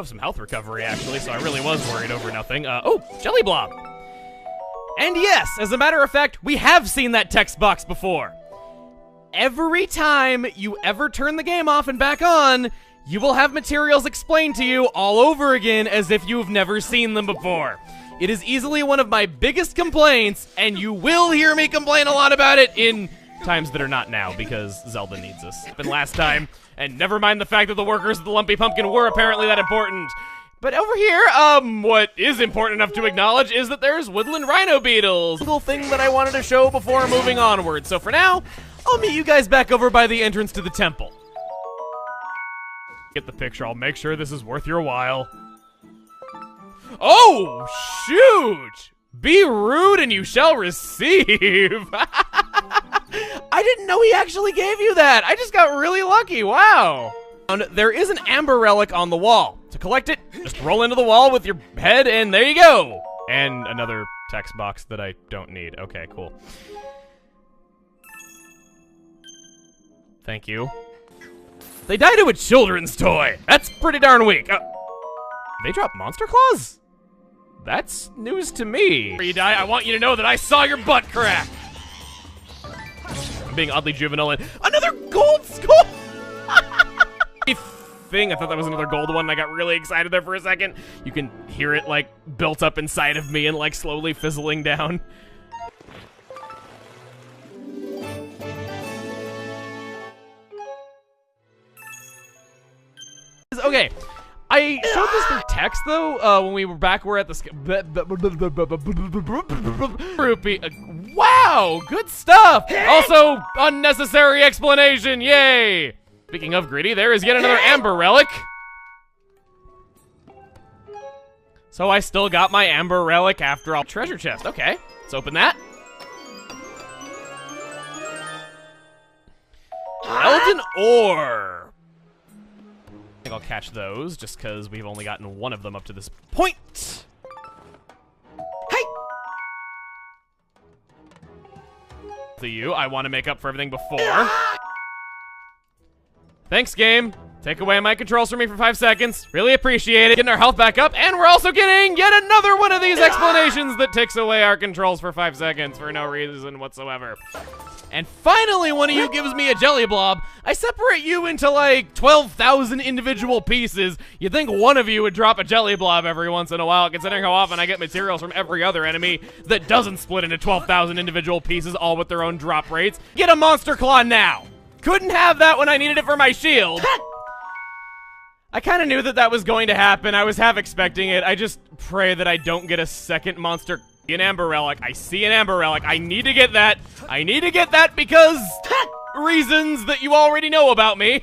Have some health recovery, actually, so I really was worried over nothing. Oh, Jelly Blob. And yes, as a matter of fact, we have seen that text box before. Every time you ever turn the game off and back on, you will have materials explained to you all over again as if you've never seen them before. It is easily one of my biggest complaints, and you will hear me complain a lot about it in times that are not now, because Zelda needs us. But last time, and never mind the fact that the workers of the Lumpy Pumpkin were apparently that important. But over here, what is important enough to acknowledge is that there's woodland rhino beetles. Little thing that I wanted to show before moving onward. So for now, I'll meet you guys back over by the entrance to the temple. Get the picture, I'll make sure this is worth your while. Oh, shoot! Be rude and you shall receive. I didn't know he actually gave you that. I just got really lucky, wow. There is an amber relic on the wall. To collect it, just roll into the wall with your head and there you go. And another text box that I don't need. Okay, cool. Thank you. They died to a children's toy. That's pretty darn weak. They drop monster claws? That's news to me. Before you die, I want you to know that I saw your butt crack. I'm being oddly juvenile and another gold skull! I thought that was another gold one and I got really excited there for a second. You can hear it like built up inside of me and like slowly fizzling down. Okay, I showed this through text though, when we were back, we're at the rupee. Wow, good stuff. Also, unnecessary explanation, yay. Speaking of greedy, there is yet another amber relic. So I still got my amber relic after all. Treasure chest, okay, let's open that. Elden ore. I think I'll catch those, just because we've only gotten one of them up to this point. Hey! To you, I want to make up for everything before. Thanks, game. Take away my controls from me for 5 seconds. Really appreciate it. Getting our health back up, and we're also getting yet another one of these explanations that takes away our controls for 5 seconds for no reason whatsoever. And finally, one of you gives me a jelly blob. I separate you into like 12,000 individual pieces. You'd think one of you would drop a jelly blob every once in a while, considering how often I get materials from every other enemy that doesn't split into 12,000 individual pieces, all with their own drop rates. Get a monster claw now. Couldn't have that when I needed it for my shield. I kind of knew that that was going to happen. I was half expecting it. I just pray that I don't get a second monster. An amber relic. I see an amber relic. I need to get that. I need to get that because reasons that you already know about me.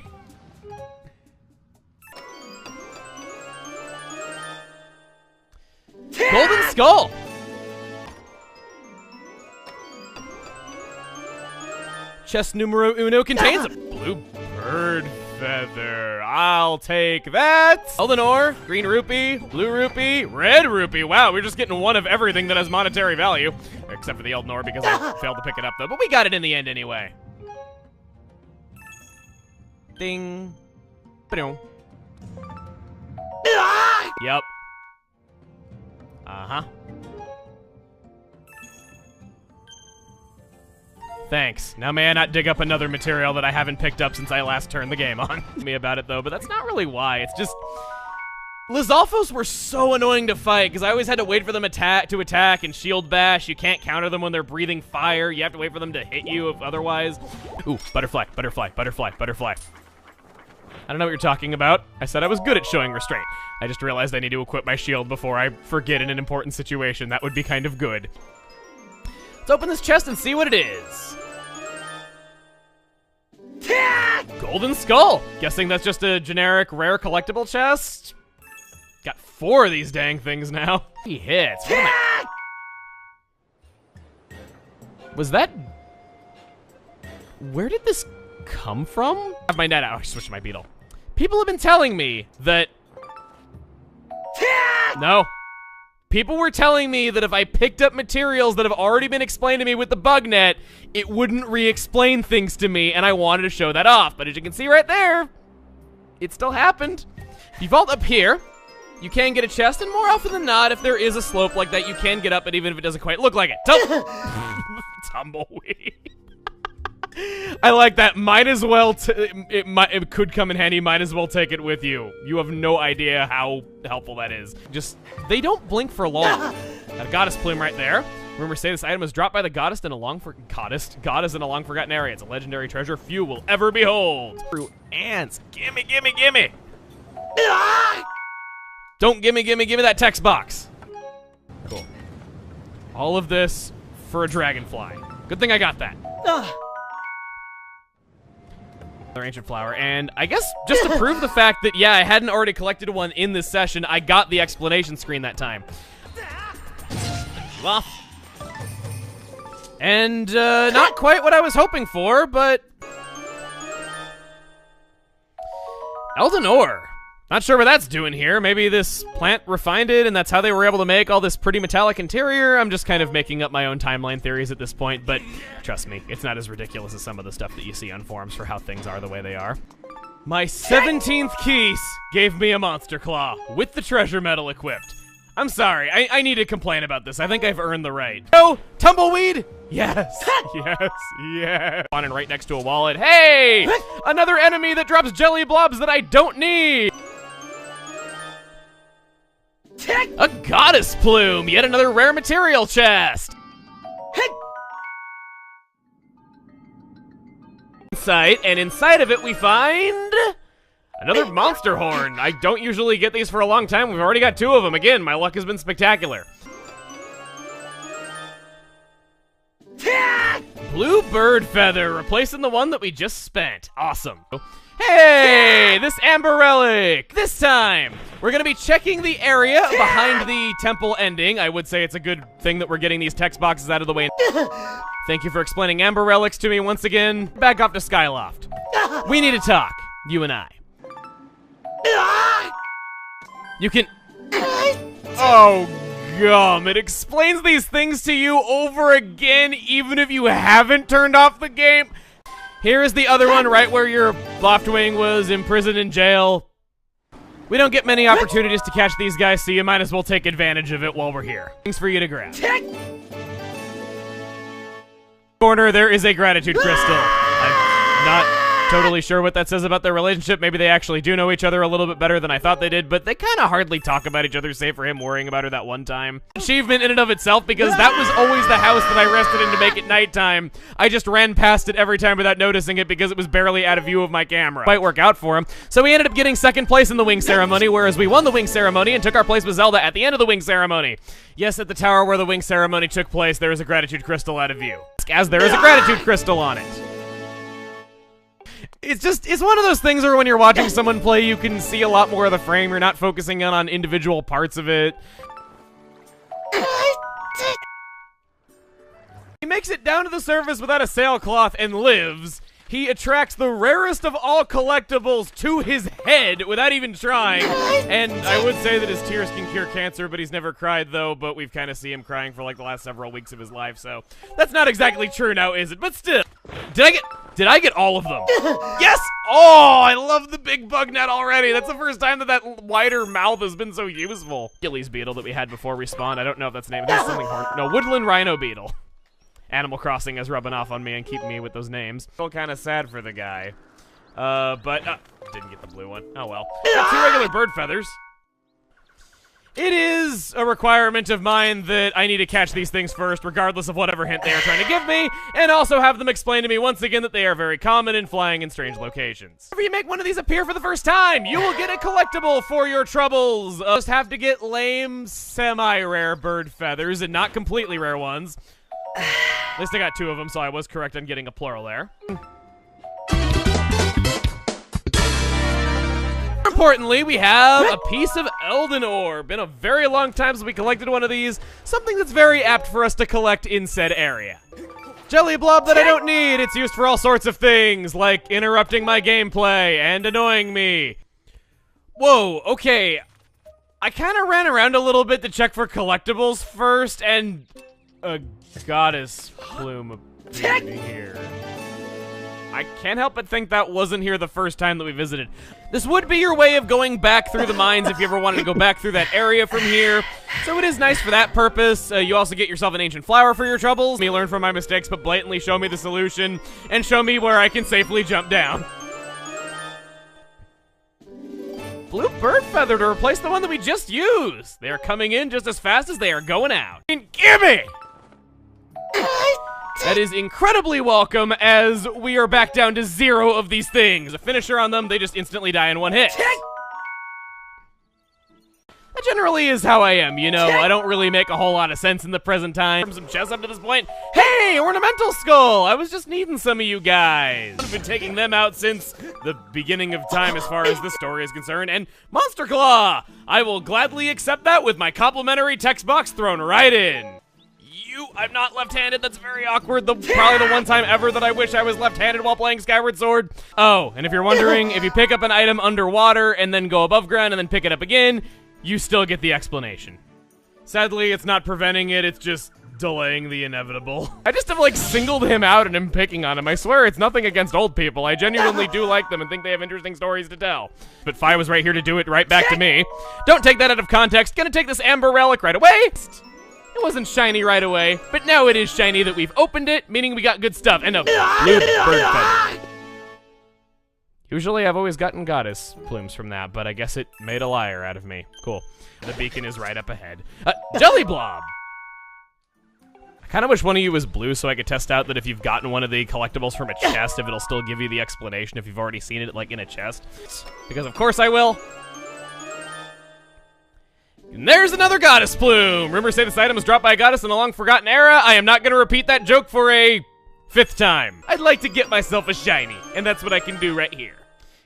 Golden skull. Chest numero uno contains a blue bird feather. I'll take that. Elden ore, green rupee, blue rupee, red rupee. Wow, we're just getting one of everything that has monetary value. Except for the Elden ore because I failed to pick it up though. But we got it in the end anyway. Ding. Ba-dum. Yep. Uh-huh. Thanks. Now may I not dig up another material that I haven't picked up since I last turned the game on. Me about it though, but that's not really why. It's just Lizalfos were so annoying to fight because I always had to wait for them to attack and shield bash. You can't counter them when they're breathing fire. You have to wait for them to hit you otherwise. Ooh, butterfly, butterfly, butterfly, butterfly. I don't know what you're talking about. I said I was good at showing restraint. I just realized I need to equip my shield before I forget in an important situation. That would be kind of good. Let's open this chest and see what it is. Golden skull. Guessing that's just a generic rare collectible chest. Got 4 of these dang things now. He hits. What am I... Was that... Where did this come from? I have my net out. I switched to my beetle. People have been telling me that... No. People were telling me that if I picked up materials that have already been explained to me with the bug net, it wouldn't re-explain things to me, and I wanted to show that off. But as you can see right there, it still happened. If you vault up here, you can get a chest, and more often than not, if there is a slope like that, you can get up it even if it doesn't quite look like it. Tumbleweed. I like that. Might as well, it could come in handy, might as well take it with you. You have no idea how helpful that is. Just, they don't blink for long. Got a goddess plume right there. Rumors say this item was dropped by the goddess in a long forgotten area. It's a legendary treasure few will ever behold. Through ants. Gimme, gimme, gimme. Don't gimme that text box. Cool. All of this for a dragonfly. Good thing I got that. Another ancient flower, and I guess just to prove the fact that, yeah, I hadn't already collected one in this session, I got the explanation screen that time. Well, and not quite what I was hoping for, but Elden Ore. Not sure what that's doing here. Maybe this plant refined it, and that's how they were able to make all this pretty metallic interior. I'm just kind of making up my own timeline theories at this point, but trust me, it's not as ridiculous as some of the stuff that you see on forums for how things are the way they are. My 17th Keys gave me a monster claw with the treasure medal equipped. I'm sorry, I need to complain about this. I think I've earned the right. Oh, tumbleweed? Yes, yes, yes. On and right next to a wallet. Hey, another enemy that drops jelly blobs that I don't need. A goddess plume, yet another rare material chest. And inside of it we find another monster horn. I don't usually get these for a long time. We've already got 2 of them. Again, my luck has been spectacular. Blue bird feather, replacing the one that we just spent. Awesome. Hey, this amber relic. This time, we're gonna be checking the area behind the temple ending. I would say it's a good thing that we're getting these text boxes out of the way. Thank you for explaining amber relics to me once again. Back off to Skyloft. We need to talk, you and I. You can... Oh, gum. It explains these things to you over again, even if you haven't turned off the game. Here is the other one, right where your Loftwing was imprisoned in jail. We don't get many opportunities to catch these guys, so you might as well take advantage of it while we're here. Things for you to grab. Corner, there is a gratitude crystal. I'm not totally sure what that says about their relationship. Maybe they actually do know each other a little bit better than I thought they did, but they kind of hardly talk about each other, save for him worrying about her that one time. Achievement in and of itself, because that was always the house that I rested in to make it nighttime. I just ran past it every time without noticing it because it was barely out of view of my camera. Might work out for him. So we ended up getting 2nd place in the wing ceremony, whereas we won the wing ceremony and took our place with Zelda at the end of the wing ceremony. Yes, at the tower where the wing ceremony took place, there is a gratitude crystal out of view. As there is a gratitude crystal on it. It's one of those things where when you're watching someone play, you can see a lot more of the frame. You're not focusing on individual parts of it. He makes it down to the surface without a sailcloth and lives. He attracts the rarest of all collectibles to his head without even trying. And I would say that his tears can cure cancer, but he's never cried though, but we've kind of seen him crying for like the last several weeks of his life, so that's not exactly true now, is it? But still. Did I get all of them? Yes! Oh, I love the big bug net already. That's the first time that wider mouth has been so useful. Achilles beetle that we had before respawn. I don't know if that's the name. There's something horn. No, woodland rhino beetle. Animal Crossing is rubbing off on me and keeping me with those names. Feel kind of sad for the guy. Didn't get the blue one. Oh well. Got 2 regular bird feathers. It is a requirement of mine that I need to catch these things first, regardless of whatever hint they are trying to give me, and also have them explain to me once again that they are very common in flying in strange locations. If you make one of these appear for the first time, you will get a collectible for your troubles. Just have to get lame, semi-rare bird feathers, and not completely rare ones. At least I got 2 of them, so I was correct on getting a plural there. Importantly, we have a piece of Elden Ore. Been a very long time since we collected one of these. Something that's very apt for us to collect in said area. Jelly blob that I don't need. It's used for all sorts of things, like interrupting my gameplay and annoying me. Whoa, okay. I kind of ran around a little bit to check for collectibles first, and a goddess plume appeared here. I can't help but think that wasn't here the first time that we visited. This would be your way of going back through the mines if you ever wanted to go back through that area from here. So it is nice for that purpose. You also get yourself an ancient flower for your troubles. Me learn from my mistakes, but blatantly show me the solution and show me where I can safely jump down. Blue bird feather to replace the one that we just used. They are coming in just as fast as they are going out. And gimme! That is incredibly welcome, as we are back down to 0 of these things. A finisher on them, they just instantly die in one hit. That generally is how I am, you know. I don't really make a whole lot of sense in the present time. Some chests up to this point. Hey, ornamental skull! I was just needing some of you guys. I've been taking them out since the beginning of time as far as this story is concerned. And Monster Claw! I will gladly accept that with my complimentary text box thrown right in. I'm not left-handed. That's very awkward. Probably the one time ever that I wish I was left-handed while playing Skyward Sword. Oh, and if you're wondering, if you pick up an item underwater and then go above ground and then pick it up again, you still get the explanation. Sadly, it's not preventing it. It's just delaying the inevitable. I just have, like, singled him out and am picking on him. I swear it's nothing against old people. I genuinely do like them and think they have interesting stories to tell. But Fi was right here to do it right back to me. Don't take that out of context. Gonna take this amber relic right away. It wasn't shiny right away, but now it is shiny that we've opened it, meaning we got good stuff. And a blue bird feather. Usually I've always gotten goddess plumes from that, but I guess it made a liar out of me. Cool. The beacon is right up ahead. Jelly blob! I kind of wish one of you was blue so I could test out that if you've gotten one of the collectibles from a chest, if it'll still give you the explanation if you've already seen it, like, in a chest. Because of course I will. And there's another goddess plume! Rumors say this item was dropped by a goddess in a long-forgotten era. I am not going to repeat that joke for a 5th time. I'd like to get myself a shiny, and that's what I can do right here.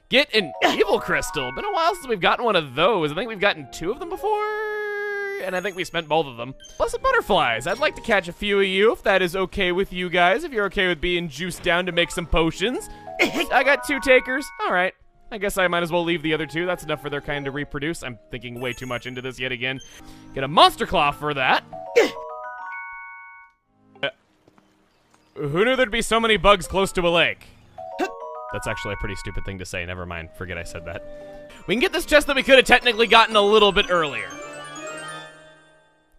Get an evil crystal. Been a while since we've gotten one of those. I think we've gotten 2 of them before, and I think we spent both of them. Blessed butterflies. I'd like to catch a few of you, if that is okay with you guys. If you're okay with being juiced down to make some potions. I got 2 takers. All right. I guess I might as well leave the other 2. That's enough for their kind to reproduce. I'm thinking way too much into this yet again. Get a monster claw for that. Who knew there'd be so many bugs close to a lake? That's actually a pretty stupid thing to say. Never mind. Forget I said that. We can get this chest that we could have technically gotten a little bit earlier.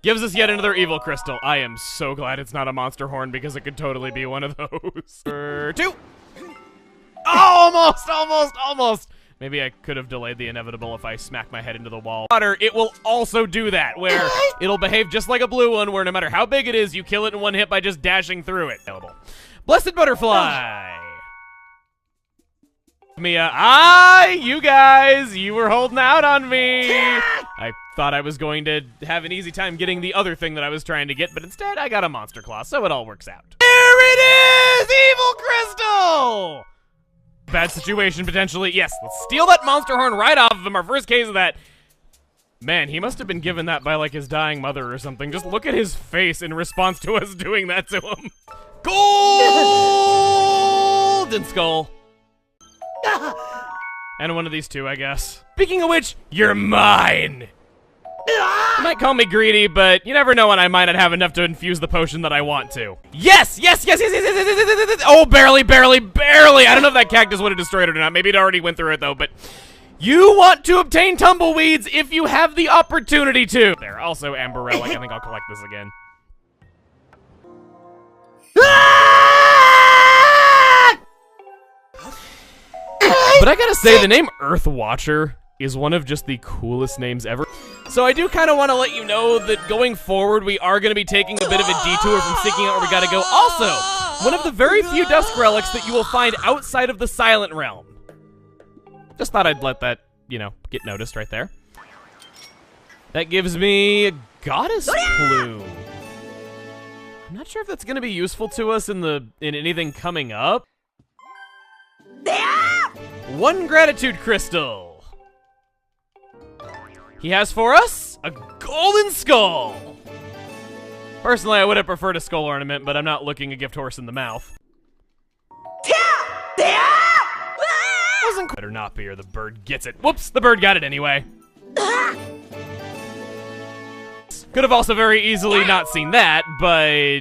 Gives us yet another evil crystal. I am so glad it's not a monster horn because it could totally be one of those. 2. Oh, almost. Maybe I could have delayed the inevitable if I smack my head into the wall. Water, it will also do that, where it'll behave just like a blue one, where no matter how big it is, you kill it in one hit by just dashing through it. Blessed butterfly. You guys, you were holding out on me. I thought I was going to have an easy time getting the other thing that I was trying to get, but instead I got a monster claw, so it all works out. There it is! Evil crystal! Bad situation, potentially. Yes, let's steal that monster horn right off of him. Our first case of that. Man, he must have been given that by, like, his dying mother or something. Just look at his face in response to us doing that to him. Golden skull. And one of these 2, I guess. Speaking of which, you're mine. You might call me greedy, but you never know when I might not have enough to infuse the potion that I want to. Yes! Oh, barely. I don't know if that cactus would have destroyed it or not. Maybe it already went through it, though, but you want to obtain tumbleweeds if you have the opportunity to. There, also amber relic. I think I'll collect this again. But I gotta say, the name Earth Watcher is one of just the coolest names ever. So I do kind of want to let you know that going forward, we are going to be taking a bit of a detour from seeking out where we gotta go. Also, one of the very few dusk relics that you will find outside of the Silent Realm. Just thought I'd let that, you know, get noticed right there. That gives me a goddess plume. I'm not sure if that's going to be useful to us in anything coming up. 1 gratitude crystal. He has for us a golden skull. Personally, I would have preferred a skull ornament, but I'm not looking a gift horse in the mouth. Better not be, or the bird gets it. Whoops, the bird got it anyway. Could have also very easily not seen that, but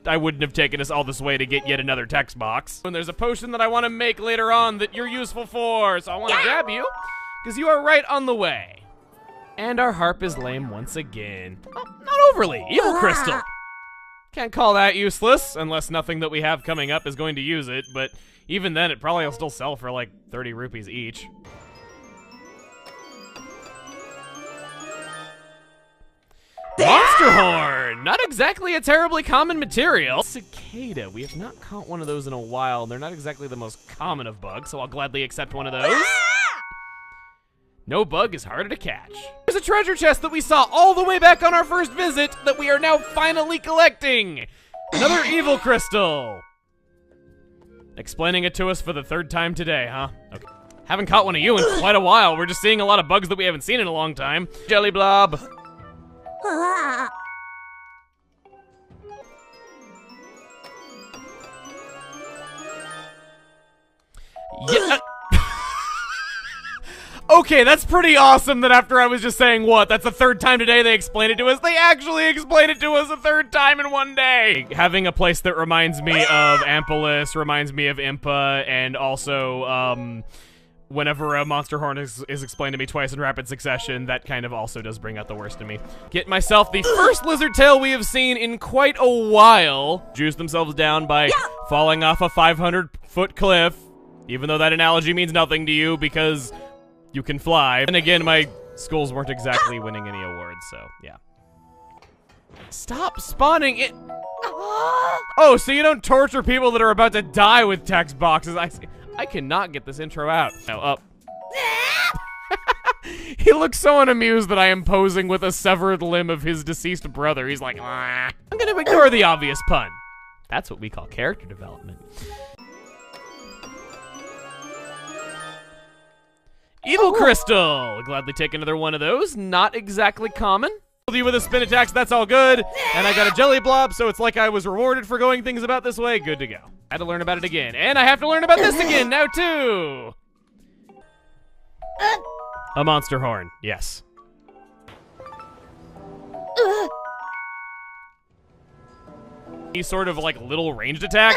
I wouldn't have taken us all this way to get yet another text box. And there's a potion that I want to make later on that you're useful for, so I want to grab you, because you are right on the way. And our harp is lame once again. Oh, not overly. Evil Crystal. Can't call that useless, unless nothing that we have coming up is going to use it, but even then, it probably will still sell for like 30 rupees each. Monster Horn! Not exactly a terribly common material. Cicada. We have not caught one of those in a while. They're not exactly the most common of bugs, so I'll gladly accept one of those. No bug is harder to catch. There's a treasure chest that we saw all the way back on our first visit that we are now finally collecting. Another evil crystal. Explaining it to us for the third time today, huh? Okay. Haven't caught one of you in quite a while. We're just seeing a lot of bugs that we haven't seen in a long time. Jelly blob. Yeah. Okay, that's pretty awesome that after I was just saying, what, that's the third time today they explained it to us? They actually explained it to us a third time in one day! Having a place that reminds me of Ampolis, reminds me of Impa, and also, whenever a monster horn is explained to me twice in rapid succession, that kind of also does bring out the worst in me. Get myself the first lizard tail we have seen in quite a while. Juice themselves down by falling off a 500-foot cliff, even though that analogy means nothing to you because you can fly. And again, my schools weren't exactly winning any awards, so yeah. Stop spawning it. Oh, so you don't torture people that are about to die with text boxes. I see. I cannot get this intro out. Now up. He looks so unamused that I am posing with a severed limb of his deceased brother. He's like, ah. I'm gonna ignore the obvious pun. That's what we call character development. Evil Crystal! Gladly take another one of those. Not exactly common. You with a spin attack, so that's all good. And I got a jelly blob, so it's like I was rewarded for going things about this way. Good to go. I had to learn about it again. And I have to learn about this again now, too. A monster horn, yes. Any sort of like little ranged attack.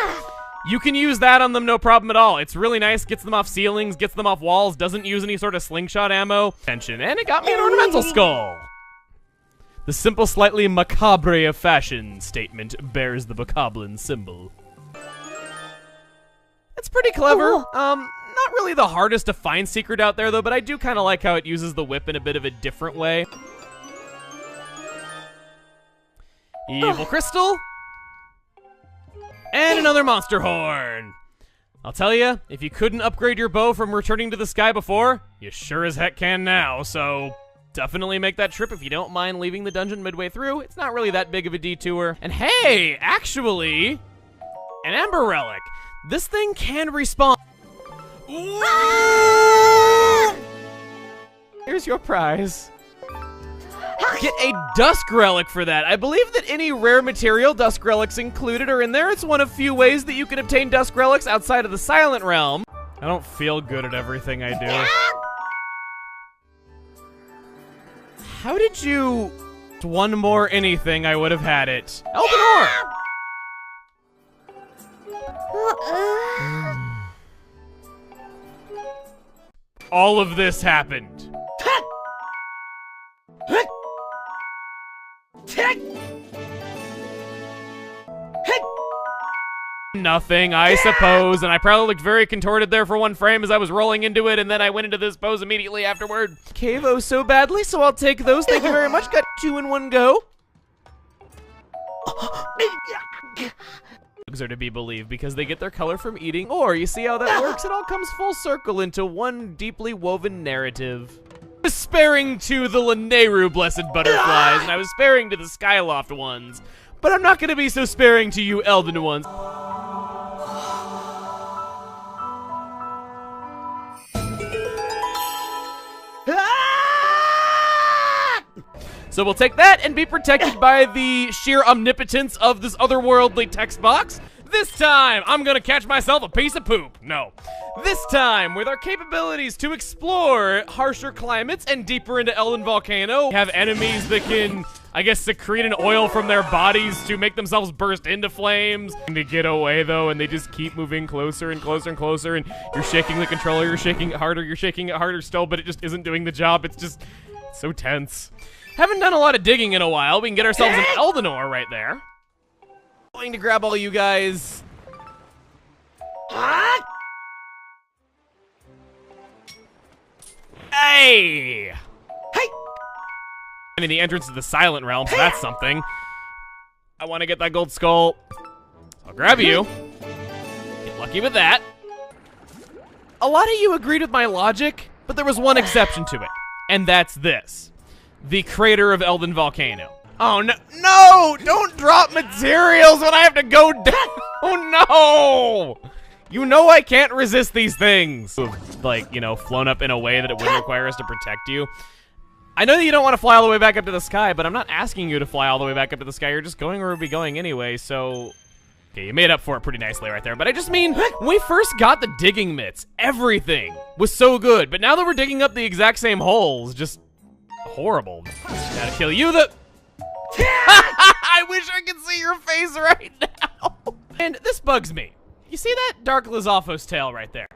You can use that on them, no problem at all. It's really nice, gets them off ceilings, gets them off walls, doesn't use any sort of slingshot ammo. And it got me an ornamental skull. The simple, slightly macabre of fashion statement bears the bokoblin symbol. It's pretty clever. Not really the hardest to find secret out there, though, but I do kind of like how it uses the whip in a bit of a different way. Evil Crystal. And another monster horn. I'll tell you, if you couldn't upgrade your bow from returning to the sky before, you sure as heck can now, so definitely make that trip if you don't mind leaving the dungeon midway through. It's not really that big of a detour. And hey, actually, an Ember Relic. This thing can respawn. Here's your prize. Get a Dusk Relic for that. I believe that any rare material, Dusk Relics included, are in there. It's one of few ways that you can obtain Dusk Relics outside of the Silent Realm. I don't feel good at everything I do. How did you... One more anything, I would have had it. Elden Horn! All of this happened. Nothing, I suppose, and I probably looked very contorted there for one frame as I was rolling into it, and then I went into this pose immediately afterward. Cavo so badly, so I'll take those. Thank you very much. Got 2 in one go. Bugs are to be believed because they get their color from eating, or you see how that works? It all comes full circle into one deeply woven narrative. I was sparing to the Lanayru blessed butterflies, and I was sparing to the Skyloft ones, but I'm not going to be so sparing to you Elden ones. So we'll take that and be protected by the sheer omnipotence of this otherworldly text box. This time, I'm gonna catch myself a piece of poop. No. This time, with our capabilities to explore harsher climates and deeper into Elden Volcano, we have enemies that can, I guess, secrete an oil from their bodies to make themselves burst into flames. And to get away, though, and they just keep moving closer and closer and closer, and you're shaking the controller, you're shaking it harder still, but it just isn't doing the job. It's just so tense. Haven't done a lot of digging in a while. We can get ourselves an Elden ore right there. Going to grab all you guys. Hey! I mean, the entrance to the Silent Realm, so that's something. I want to get that gold skull. I'll grab you. Get lucky with that. A lot of you agreed with my logic, but there was one exception to it, and that's this. The crater of Elden Volcano. Oh, no, no! Don't drop materials when I have to go down! Oh, no! You know I can't resist these things. Like, you know, flown up in a way that it wouldn't require us to protect you. I know that you don't want to fly all the way back up to the sky, but I'm not asking you to fly all the way back up to the sky. You're just going where we'll be going anyway, so... Okay, you made up for it pretty nicely right there, but I just mean, when we first got the digging mitts, everything was so good, but now that we're digging up the exact same holes, just horrible. Gotta kill you, I wish I could see your face right now. And this bugs me. You see that Dark Lizalfo's tail right there?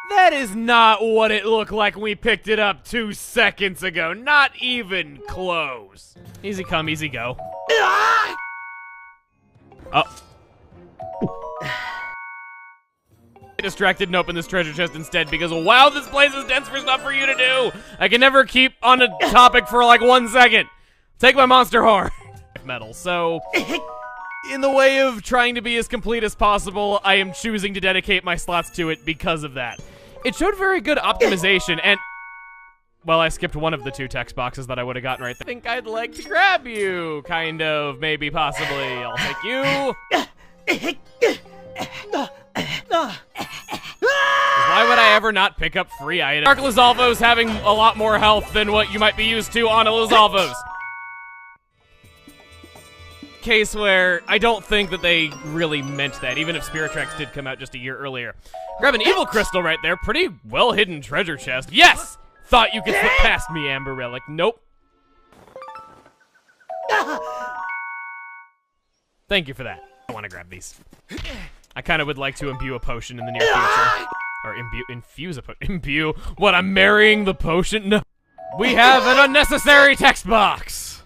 That is not what it looked like when we picked it up 2 seconds ago. Not even close. Easy come, easy go. Oh. I distracted and opened this treasure chest instead because, wow, this place is dense for stuff for you to do. I can never keep on a topic for like 1 second. Take my monster horn. Metal, so... In the way of trying to be as complete as possible, I am choosing to dedicate my slots to it because of that. It showed very good optimization, and... Well, I skipped one of the 2 text boxes that I would have gotten right there. I think I'd like to grab you, kind of, maybe, possibly. I'll take you. Why would I ever not pick up free items? Dark Lizalfo's having a lot more health than what you might be used to on a Lizalfo's. Case where I don't think that they really meant that, even if Spirit Tracks did come out just a year earlier. Grab an evil crystal right there. Pretty well-hidden treasure chest. Yes! Thought you could slip past me, Amber Relic. Nope. Thank you for that. I want to grab these. I kind of would like to imbue a potion in the near future. Or infuse a potion. Imbue? What, I'm marrying the potion? No. We have an unnecessary text box.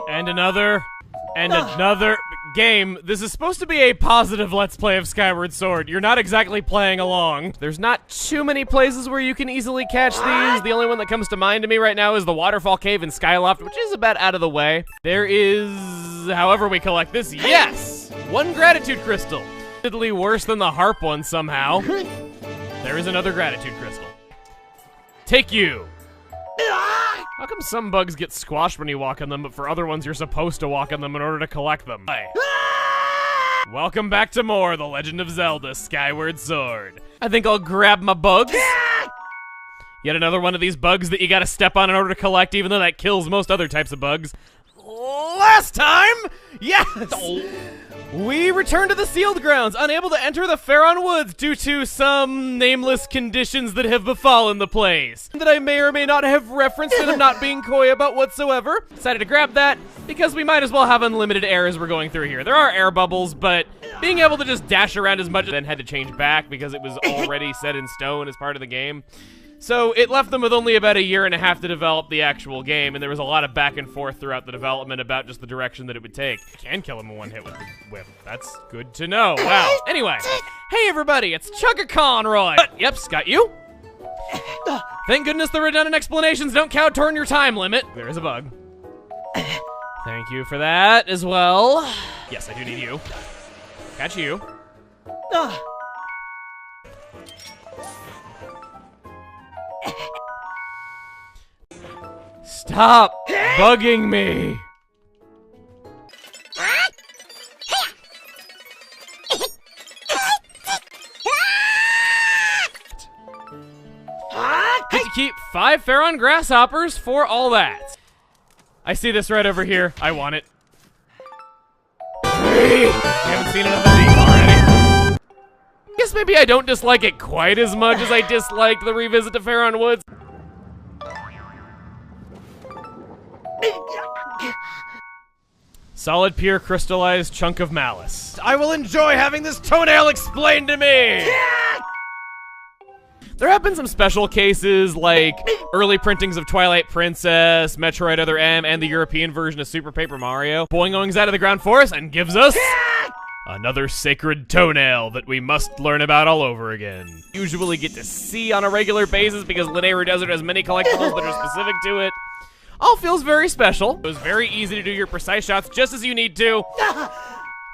And another... And another game. This is supposed to be a positive Let's Play of Skyward Sword. You're not exactly playing along. There's not too many places where you can easily catch these. The only one that comes to mind to me right now is the Waterfall Cave in Skyloft, which is about out of the way. There is, however we collect this, yes! 1 gratitude crystal. Admittedly worse than the harp one somehow. There is another gratitude crystal. Take you. How come some bugs get squashed when you walk on them, but for other ones you're supposed to walk on them in order to collect them? Welcome back to more The Legend of Zelda Skyward Sword. I think I'll grab my bugs. Yet another one of these bugs that you gotta step on in order to collect, even though that kills most other types of bugs. Last time, yes! We returned to the sealed grounds, unable to enter the Faron Woods due to some nameless conditions that have befallen the place. That I may or may not have referenced and I'm not being coy about whatsoever. Decided to grab that because we might as well have unlimited air as we're going through here. There are air bubbles, but being able to just dash around as much as then had to change back because it was already set in stone as part of the game. So it left them with only about 1.5 years to develop the actual game, and there was a lot of back and forth throughout the development about just the direction that it would take. You can kill him in 1 hit with the whip. That's good to know. Wow. Anyway, hey everybody, it's Chuggaaconroy. Yep, got you. Thank goodness the redundant explanations don't count toward your time limit. There is a bug. Thank you for that as well. Yes, I do need you. Catch you. Stop bugging me. Get to keep 5 Faron grasshoppers for all that. I see this right over here. I want it. 3! I haven't seen enough of these already. Guess maybe I don't dislike it quite as much as I disliked the revisit to Faron Woods. Solid, pure, crystallized chunk of malice. I will enjoy having this toenail explained to me! There have been some special cases, like early printings of Twilight Princess, Metroid Other M, and the European version of Super Paper Mario. Boing-oings out of the ground forest and gives us another sacred toenail that we must learn about all over again. Usually get to see on a regular basis because Linear Desert has many collectibles that are specific to it. All feels very special. It was very easy to do your precise shots just as you need to.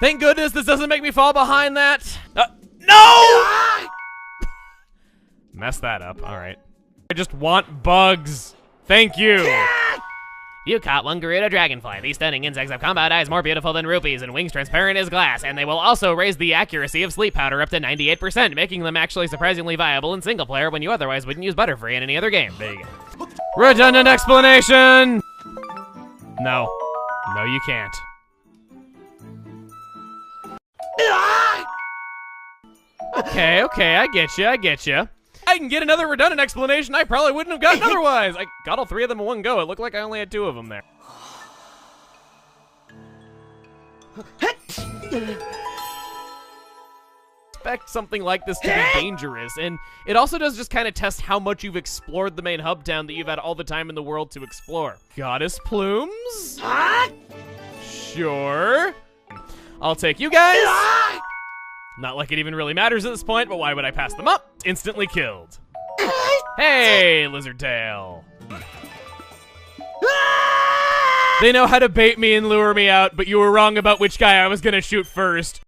Thank goodness this doesn't make me fall behind that. No! Mess that up, all right. I just want bugs. Thank you. You caught one Gerudo Dragonfly. These stunning insects have combat eyes more beautiful than rupees and wings transparent as glass, and they will also raise the accuracy of sleep powder up to 98%, making them actually surprisingly viable in single player when you otherwise wouldn't use Butterfree in any other game. There you go. Redundant explanation! No. No, you can't. Okay, I get you. I can get another redundant explanation I probably wouldn't have gotten otherwise. I got all 3 of them in one go. It looked like I only had 2 of them there. Expect something like this to be dangerous, and it also does just kind of test how much you've explored the main hub town that you've had all the time in the world to explore. Goddess plumes? Sure. I'll take you guys. Not like it even really matters at this point, but why would I pass them up? Instantly killed. Hey, lizard tail. They know how to bait me and lure me out, but you were wrong about which guy I was gonna shoot first.